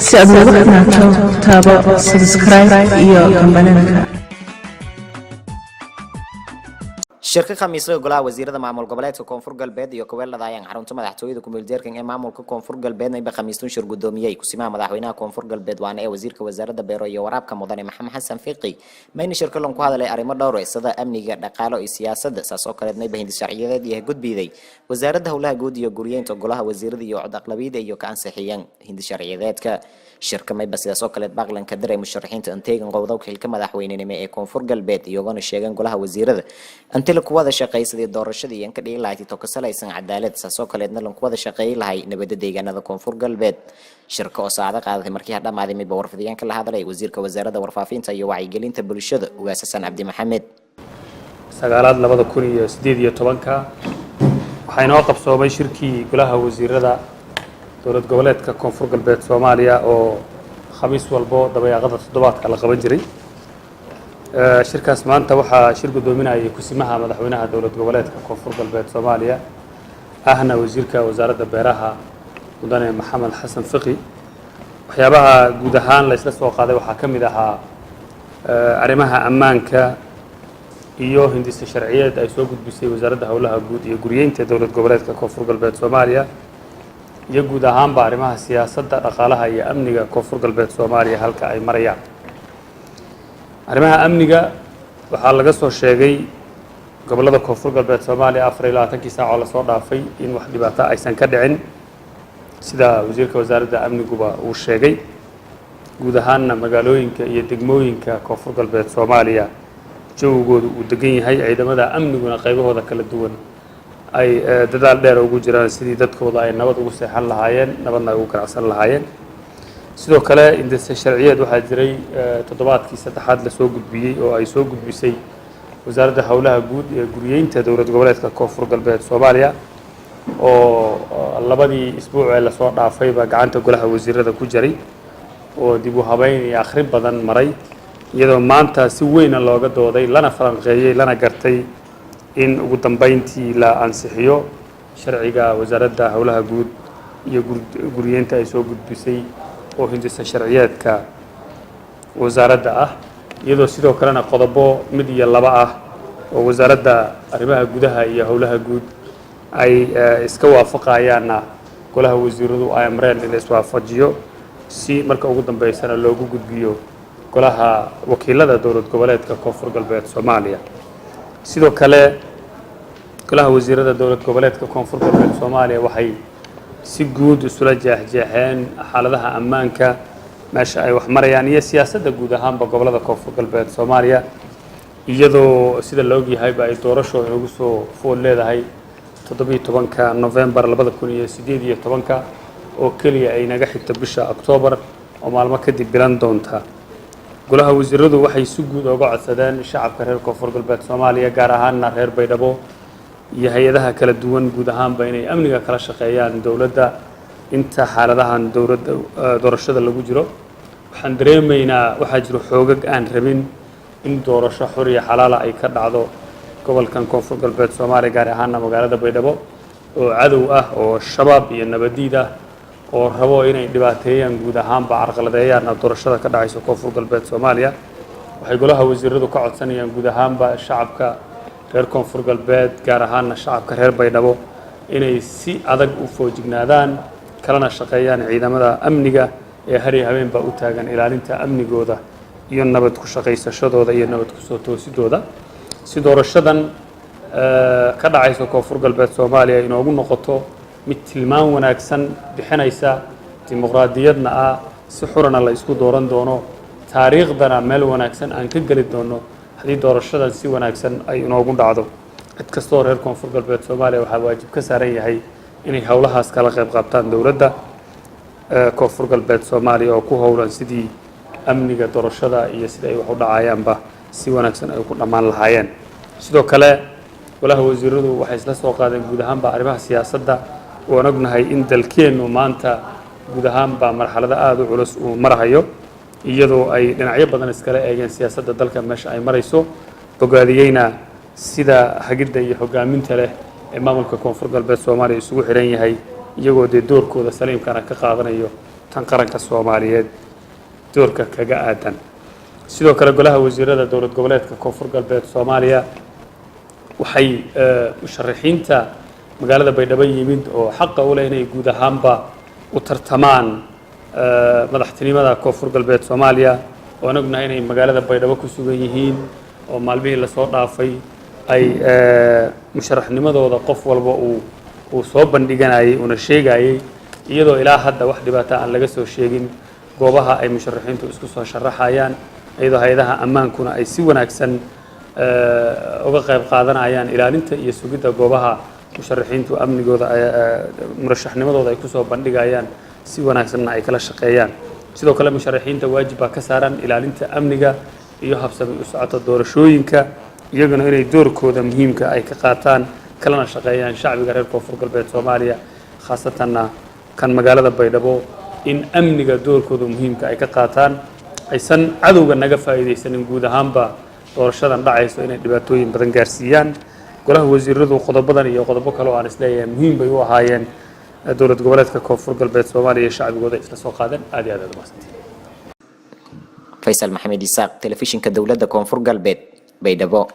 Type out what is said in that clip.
si aad ugu xirnaato taabo subscribe iyo kambananka. shirka khamiisyo golaha wasiirada maamul goboleedka koonfur galbeed iyo kuweelada ayaan xarunta madaxtooyada ku meeljeerkan ee maamulka koonfur galbeed ay khamiisto shir gudoomiyay kusimaha madaxweynaha koonfur galbeed waana ee wasiirka wasaaradda beero iyo waraabka mudane maxamed xasan fiqi mayna shirka lan ku hadalay arrimo dhowr ah sida amniga dhaqaale iyo siyaasadda saas oo kale bahindi sharciyeed iyo gudbiday wasaaradda howlaha guud iyo guriyeynta golaha wasiirada iyo cod aqlabiyada iyo ka ansixiyeen hindi sharciyeedka shirka may sidaas oo kale baaqlanka diray musharaxiinta anteegan qowdowka xilka madaxweynenimo ee koonfur galbeed iyagoo sheegan golaha wasiirada anti ku wada shaqeeyay doorashadii aan ka dhigi lahayd to ka salaysan cadaalad saasoo kaleedna lan ku wada shaqeeyay lahay nabadda deegaanada koonfur galbeed shirka oo saacada qaadatay markii dhamaaday mid warfadiyeenka la hadlay wasiirka wasaaradda warfaafinta iyo wacyigelinta bulshada Ugaassan Cabdi Maxamed sagaalaad 2018 waxay noo qabsoomay shirkii golaha wasiirada dowlad goboleedka koonfur galbeed Soomaaliya oo khamiis walbo dabayaaqada toddobaadka la qaban jiray shirkaas maanta waxaa shir gudoominayay kusimaha madaxweynaha dowlad goboleedka koonfur galbeed Soomaaliya ahna wasiirka wasaaradda beeraha mudane maxamed xasan fiqi waxyaabaha guud ahaan la isla soo qaaday waxaa ka mid ahaa arrimaha ammaanka iyo hindisa sharciyeed ay soo gudbisay wasaaradda howlaha guud iyo guriyeynta dowlad goboleedka koonfur galbeed Soomaaliya iyo guud ahaanba arrimaha siyaasadda dhaqaalaha iyo amniga koonfur galbeed Soomaaliya halka ay marayaan arrimaha amniga waxaa laga soo sheegay gobolada koonfur galbeed Soomaaliya 24 saac oo la soo dhaafay in wax dhibaato aysan ka dhicin sida wasiirka wasaaradda amniguba uu sheegay guud ahaanna magaalooyinka iyo degmooyinka koonfur galbeed Soomaaliya joogoodu uu degan yahay ciidamada amniguna qaybahooda kala duwan ay dadaal dheer ugu jiraan sidii dadkooda ay nabad ugu seexan lahaayeen nabadna ugu ganacsan lahaayeen sidoo kale indisa sharciyeed waxaa jiray toddobaadkii saddexaad la soo gudbiyay oo ay soo gudbisay wasaaradda howlaha guud ee guriyeynta dowlad goboleedka koonfur galbeed Soomaaliya oo labadii isbuuc ee la soo dhaafayba gacanta golaha wasiirada ku jiray oo dib u habeyn iyo akhrin badan maray iyadoo maanta si weyn looga dooday lana falanqeeyay lana gartay in ugu dambeyntii la ansixiyo sharciga wasaaradda howlaha guud iyo guriyeynta ay soo gudbisay oo hindisa sharciyeedka wasaaradda ah iyadoo sidoo kalena qodobo mid iyo laba ah oo wasaaradda arrimaha gudaha iyo howlaha guud ay iska waafaqayaana golaha wasiiradu ay amreen in la iswaafajiyo si marka ugu dambeysana loogu gudbiyo golaha wakiilada dowlad goboleedka koonfur galbeed Soomaaliya sidoo kale golaha wasiirada dowlad goboleedka koonfur galbeed Soomaaliya waxay si guud isula jeexjeexeen xaaladaha ammaanka meesha ay wax marayaan iyo siyaasadda guud ahaanba gobolada koonfur galbeed Soomaaliya iyadoo sida la ogyahay ay doorasho ugu soo fool leedahay 17 November 2018 oo kaliya ay naga xigto bisha October oo maalmo kadib bilan doonta golaha wasiiradu waxay si guud uga codsadeen shacabka reer koonfur galbeed Soomaaliya gaar ahaan reer Baydhabo iyo hay'adaha kala duwan guud ahaanba inay amniga kala shaqeeyaan dawladda inta xaaladahan dawladda doorashada lagu jiro waxaan dareemaynaa waxa jiro xoogag aan rabin in doorasho xor iyo xalaal ay ka dhacdo gobolkan koonfur galbeed Soomaaliya gaar ahaan magaalada Baydhabo oo cadow ah oo shabaab iyo nabadiid ah oo rabo inay dhibaateeyaan guud ahaanba carqaladeeyaan doorashada ka dhacaysa koonfur galbeed Soomaaliya waxay golaha wasiiradu ka codsanayaan guud ahaanba shacabka reer koonfur galbeed gaar ahaan shacabka reer Baydhabo inay si adag u foojignaadaan kalana shaqeeyaan ciidamada amniga ee hari habeenba u taagan ilaalinta amnigooda iyo nabad ku shaqeysashadooda iyo nabad ku soo toosidooda si doorashadan ka dhacaysa koonfur galbeed Soomaaliya inoogu noqoto mid tilmaan wanaagsan bixinaysa dimuqraadiyadna ah si xurana la isku dooran doono taariikhdana meel wanaagsan aan ka gali doono hadii doorashadan si wanaagsan ay inoogu dhacdo cid kastoo reer koonfur galbeed Soomaaliya waxa waajib ka saaran yahay inay hawlahaas kala qayb qaataan dawladda koonfur galbeed Soomaaliya oo ku howlan sidii amniga doorashada iyo sida ay wax u dhacayaanba si wanaagsan ay ku dhamaan lahaayeen sidoo kale golaha wasiiradu waxay isla soo qaadeen guud ahaanba arrimaha siyaasadda oo ognahay in dalkeenu maanta guud ahaanba marxalada aad u culus uu marayo iyadoo ay dhinacyo badan iskala eegeen siyaasadda dalka meesha ay marayso bogaadiyeyna sida hagidda iyo hogaaminta leh ee maamulka koonfur galbeed Soomaaliya isugu xiran yahay iyagoo doorkooda saliimkana ka qaadanayo tan qaranka Soomaaliyeed doorka kaga aadan sidoo kale golaha wasiirada dowlad goboleedka Koonfur Galbeed Soomaaliya waxay musharaxiinta magaalada Baydhabo yimid oo xaq u leh inay guud ahaanba u tartamaan madaxtinimada Koonfur Galbeed Soomaaliya oo anaguna inay magaalada Baydhabo ku sugan yihiin oo maalmihii la soo dhaafay ay musharaxnimadooda qof walba uu soo bandhiganayay una sheegayay iyadoo ilaa hadda wax dhibaato aan laga soo sheegin goobaha ay musharaxiintu isku soo sharaxayaan iyadoo hay'adaha ammaankuna ay si wanaagsan uga qayb qaadanayaan ilaalinta iyo sugidda goobaha musharaxiintu amnigooda murashaxnimadooda ay ku soo bandhigayaan si wanaagsanna ay kala shaqeeyaan sidoo kale musharaxiinta waajib baa ka saaran ilaalinta amniga iyo habsami u socodka doorashooyinka iyaguna inay doorkooda muhiimka ay ka qaataan kalana shaqeeyaan shacbiga reer Koonfur Galbeed Soomaaliya khaasatanna kan magaalada Baydhabo in amniga doorkooda muhiimka ay ka qaataan aysan cadowga naga faa'iideysanin guud ahaanba doorashadan dhacayso inay dhibaatooyin badan gaarsiiyaan golaha wasiiradu qodobadan iyo qodobo kale oo aan isleeyahay muhiim bay u ahaayeen dowlad goboleedka Koonfur Galbeed Soomaaliya shacbigooda isla soo qaadan aad iyo aad u mahadsantiin Faisal Maxamed Isaaq telefishinka dowladda Koonfur Galbeed Baydhabo